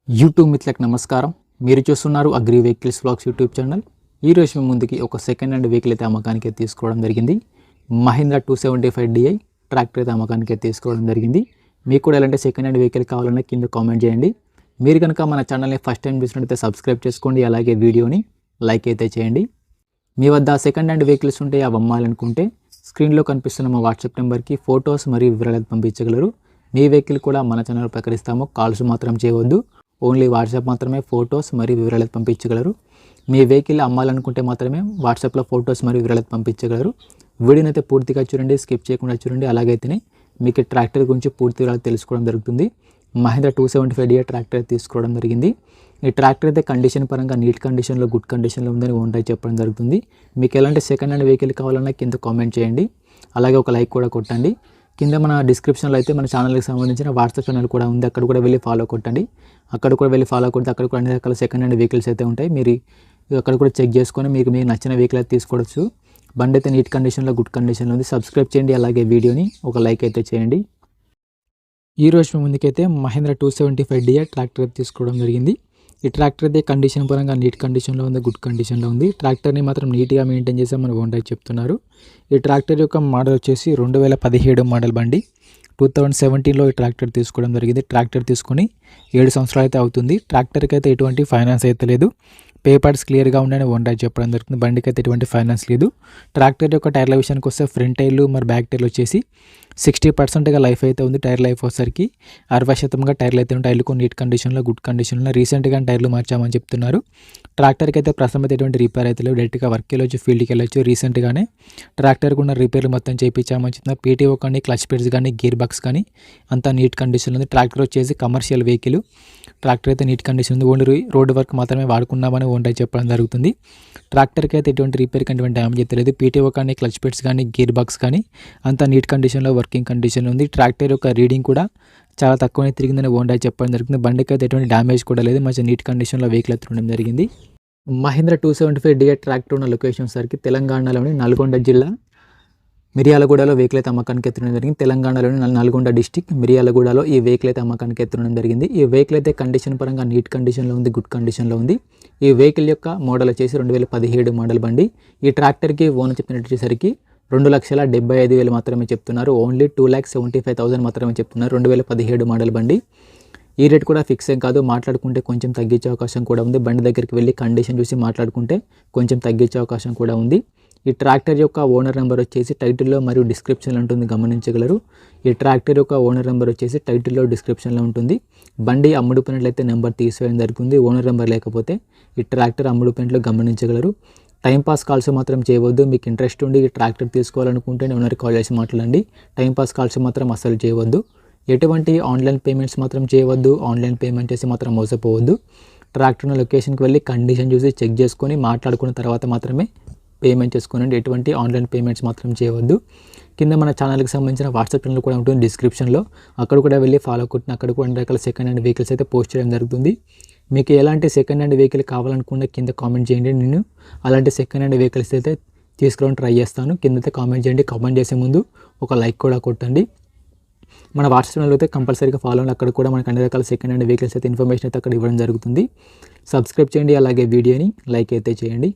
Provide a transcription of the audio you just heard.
YouTube మిత్రులకు నమస్కారం. మీరు చూస్తున్నారు agri vehicles vlogs YouTube channel. ఈరోజు మీ ముందుకి ఒక సెకండ్ హ్యాండ్ వెహికల్ అయితే అమ్మకానికి తీసుకోవడం జరిగింది. మహీంద్రా 275Di ట్రాక్టర్ అయితే అమ్మకానికి తీసుకోవడం జరిగింది. మీకు కూడా ఎలాంటి సెకండ్ హ్యాండ్ వెహికల్ కావాలన్నా కింద కామెంట్ చేయండి. మీరు కనుక మన ఛానల్ని ఫస్ట్ టైం చూసినట్లయితే సబ్స్క్రైబ్ చేసుకోండి, అలాగే వీడియోని లైక్ అయితే చేయండి. మీ వద్ద సెకండ్ హ్యాండ్ వెహికల్స్ ఉంటే అవి అమ్మాలనుకుంటే స్క్రీన్లో కనిపిస్తున్న మా వాట్సాప్ నెంబర్కి ఫొటోస్ మరియు వివరాలు పంపించగలరు. మీ వెహికల్ కూడా మన ఛానల్ ప్రకటిస్తాము. కాల్స్ మాత్రం చేయవద్దు, ఓన్లీ వాట్సాప్ మాత్రమే ఫొటోస్ మరియు వివరాలు పంపించగలరు. మీ వెహికల్ అమ్మాలనుకుంటే మాత్రమే వాట్సాప్లో ఫొటోస్ మరియు వివరాలు పంపించగలరు. వీడియోని అయితే పూర్తిగా చూడండి, స్కిప్ చేయకుండా చూడండి. అలాగైతేనే మీకు ట్రాక్టర్ గురించి పూర్తి వివరాలు తెలుసుకోవడం జరుగుతుంది. మహీంద్రా 275Di ట్రాక్టర్ తీసుకోవడం జరిగింది. ఈ ట్రాక్టర్ అయితే కండిషన్ పరంగా నీట్ కండిషన్లో, గుడ్ కండిషన్లో ఉందని ఓనర్ చెప్పడం జరుగుతుంది. మీకు ఎలాంటి సెకండ్ హ్యాండ్ వెహికల్ కావాలన్నా కింద కామెంట్ చేయండి, అలాగే ఒక లైక్ కూడా కొట్టండి. కింద మన డిస్క్రిప్షన్లో అయితే మన ఛానల్కి సంబంధించిన వాట్సాప్ ఛానల్ కూడా ఉంది, అక్కడ కూడా వెళ్ళి ఫాలో కొట్టండి. అక్కడ కూడా వెళ్ళి ఫాలో కొడితే అక్కడ కూడా అన్ని రకాల సెకండ్ హ్యాండ్ వెహికల్స్ అయితే ఉంటాయి. మీరు అక్కడ కూడా చెక్ చేసుకొని మీకు నచ్చిన వెహికల్ అయితే తీసుకోవచ్చు. బండి అయితే నీట్ కండిషన్లో, గుడ్ కండిషన్లో ఉంది. సబ్స్క్రైబ్ చేయండి, అలాగే వీడియోని ఒక లైక్ అయితే చేయండి. ఈరోజు మీ ముందుకైతే మహీంద్రా 275Di ట్రాక్టర్ తీసుకోవడం జరిగింది. ఈ ట్రాక్టర్ అయితే కండిషన్ పరంగా నీట్ కండిషన్లో ఉంది, గుడ్ కండిషన్లో ఉంది. ట్రాక్టర్ని మాత్రం నీట్గా మెయింటైన్ చేసామని ఓనర్ చెప్తున్నారు. ఈ ట్రాక్టర్ యొక్క మోడల్ వచ్చేసి 2017 మోడల్ బండి. 2017లో ఈ ట్రాక్టర్ తీసుకోవడం జరిగింది. ట్రాక్టర్ తీసుకొని 7 సంవత్సరాలు అయితే అవుతుంది. ట్రాక్టర్కి అయితే ఎటువంటి ఫైనాన్స్ అయితే లేదు, పేపర్స్ క్లియర్గా ఉన్నాయని ఓనర్ చెప్పడం జరుగుతుంది. బండికి అయితే ఎటువంటి ఫైనాన్స్ లేదు. ట్రాక్టర్ యొక్క టైర్ల విషయానికి వస్తే ఫ్రంట్ టైర్లు మరి బ్యాక్ టైర్లు వచ్చేసి 60%గా లైఫ్ అయితే ఉంది. టైర్ లైఫ్ వచ్చేసరికి 60% టైర్లు అయితే ఉంటాయి. టైర్లు నీట్ కండిషన్లో, గుడ్ కండిషన్లో రీసెంట్గా టైర్లు మార్చామని చెప్తున్నారు. ట్రాక్టర్కి అయితే ప్రస్తుతం అయితే ఎటువంటి రిపేర్ అయితే లేవు. డైరెక్ట్గా వర్క్ వెళ్ళొచ్చు, ఫీల్డ్కి వెళ్ళొచ్చు. రీసెంట్గానే ట్రాక్టర్కి ఉన్న రిపేర్లు మొత్తం చేయించామని చెప్తున్నారు. పీటీఓ కానీ, క్లచ్ పెడ్స్ కానీ, గేర్ బాక్స్ కానీ అంతా నీట్ కండిషన్లో ఉంది. ట్రాక్టర్ వచ్చేసి కమర్షియల్ వెహికల్. ట్రాక్టర్ అయితే నీట్ కండిషన్ ఉంది. ఓన్లీ రోడ్ వర్క్ మాత్రమే వాడుకున్నామని ఓనర్ చెప్పడం జరుగుతుంది. ట్రాక్టర్కి అయితే ఎటువంటి రిపేర్కి ఎటువంటి డ్యామేజ్ అయితే లేదు. పీటీఓ కానీ, క్లచ్ పెడ్స్ కానీ, గేర్ బాక్స్ కానీ అంతా నీట్ కండిషన్లో, వర్కింగ్ కండిషన్ ఉంది. ట్రాక్టర్ యొక్క రీడింగ్ కూడా చాలా తక్కువనే తిరిగిందని ఓనర్ చెప్పడం జరుగుతుంది. బండికి అయితే ఎటువంటి డ్యామేజ్ కూడా లేదు. మంచి నీట్ కండిషన్లో వెహికల్ అయితే ఉండడం జరిగింది. మహీంద్రా 275Di ట్రాక్టర్ ఉన్న లొకేషన్ సరికి తెలంగాణలోని నల్గొండ జిల్లా మిర్యాలగూడలో వెహికల్ అయితే అమ్మకానికి ఎత్తడం జరిగింది. తెలంగాణలోని నల్గొండ డిస్టిక్ మిర్యాలగూడలో ఈ వెహికల్ అయితే అమ్మకానికి ఎత్తడం జరిగింది. ఈ వెహికల్ అయితే కండిషన్ పరంగా నీట్ కండిషన్లో ఉంది, గుడ్ కండిషన్లో ఉంది. ఈ వెహికల్ యొక్క మోడల్ వచ్చేసి 2017 మోడల్ బండి. ఈ ట్రాక్టర్కి ఓనర్ చెప్పినట్టు వచ్చేసరికి 2,75,000 మాత్రమే చెప్తున్నారు. ఓన్లీ 2,75,000 మాత్రమే చెప్తున్నారు. 2017 మోడల్ బండి. ఈ రేట్ కూడా ఫిక్స్ ఏం కాదు, మాట్లాడుకుంటే కొంచెం తగ్గించే అవకాశం కూడా ఉంది. బండి దగ్గరికి వెళ్ళి కండిషన్ చూసి మాట్లాడుకుంటే కొంచెం తగ్గించే అవకాశం కూడా ఉంది. ఈ ట్రాక్టర్ యొక్క ఓనర్ నెంబర్ వచ్చేసి టైటిల్లో మరియు డిస్క్రిప్షన్లో ఉంటుంది, గమనించగలరు. ఈ ట్రాక్టర్ యొక్క ఓనర్ నెంబర్ వచ్చేసి టైటిల్లో, డిస్క్రిప్షన్లో ఉంటుంది. బండి అమ్ముడుపోయినట్లయితే నెంబర్ తీసివేయడం జరుగుతుంది. ఓనర్ నెంబర్ లేకపోతే ఈ ట్రాక్టర్ అమ్ముడుపోయినట్లు గమనించగలరు. టైంపాస్ కాల్స్ మాత్రం చేయవద్దు. మీకు ఇంట్రెస్ట్ ఉండి ఈ ట్రాక్టర్ తీసుకోవాలనుకుంటే ఓనర్కి కాల్ చేసి మాట్లాడండి. టైంపాస్ కాల్స్ మాత్రం అస్సలు చేయవద్దు. ఎటువంటి ఆన్లైన్ పేమెంట్స్ మాత్రం చేయవద్దు. ఆన్లైన్ పేమెంట్ చేసి మాత్రం మోసపోవద్దు. ట్రాక్టర్ ఉన్న లొకేషన్కి వెళ్ళి కండిషన్ చూసి చెక్ చేసుకొని మాట్లాడుకున్న తర్వాత మాత్రమే పేమెంట్ చేసుకోనండి. ఎటువంటి ఆన్లైన్ పేమెంట్స్ మాత్రం చేయవద్దు. కింద మన ఛానల్కి సంబంధించిన వాట్సాప్ ఛానల్ కూడా ఉంటుంది డిస్క్రిప్షన్లో, అక్కడ కూడా వెళ్ళి ఫాలో కొట్టిన అక్కడ కూడా అన్ని రకాల సెకండ్ హ్యాండ్ వెహికల్స్ అయితే పోస్ట్ చేయడం జరుగుతుంది. మీకు ఎలాంటి సెకండ్ హ్యాండ్ వెహికల్ కావాలనుకున్న కింద కామెంట్ చేయండి. నేను అలాంటి సెకండ్ హ్యాండ్ వెహికల్స్ అయితే తీసుకురావడానికి ట్రై చేస్తాను. కింద అయితే కామెంట్ చేయండి. కామెంట్ చేసే ముందు ఒక లైక్ కూడా కొట్టండి. మన వాట్సాప్ ఛానల్ అయితే కంపల్సరీగా ఫాలో అవ్వండి. అక్కడ కూడా మనకు అన్ని రకాల సెకండ్ హ్యాండ్ వెహికల్స్ అయితే ఇన్ఫర్మేషన్ అయితే అక్కడ ఇవ్వడం జరుగుతుంది. సబ్స్క్రైబ్ చేయండి, అలాగే వీడియోని లైక్ అయితే చేయండి.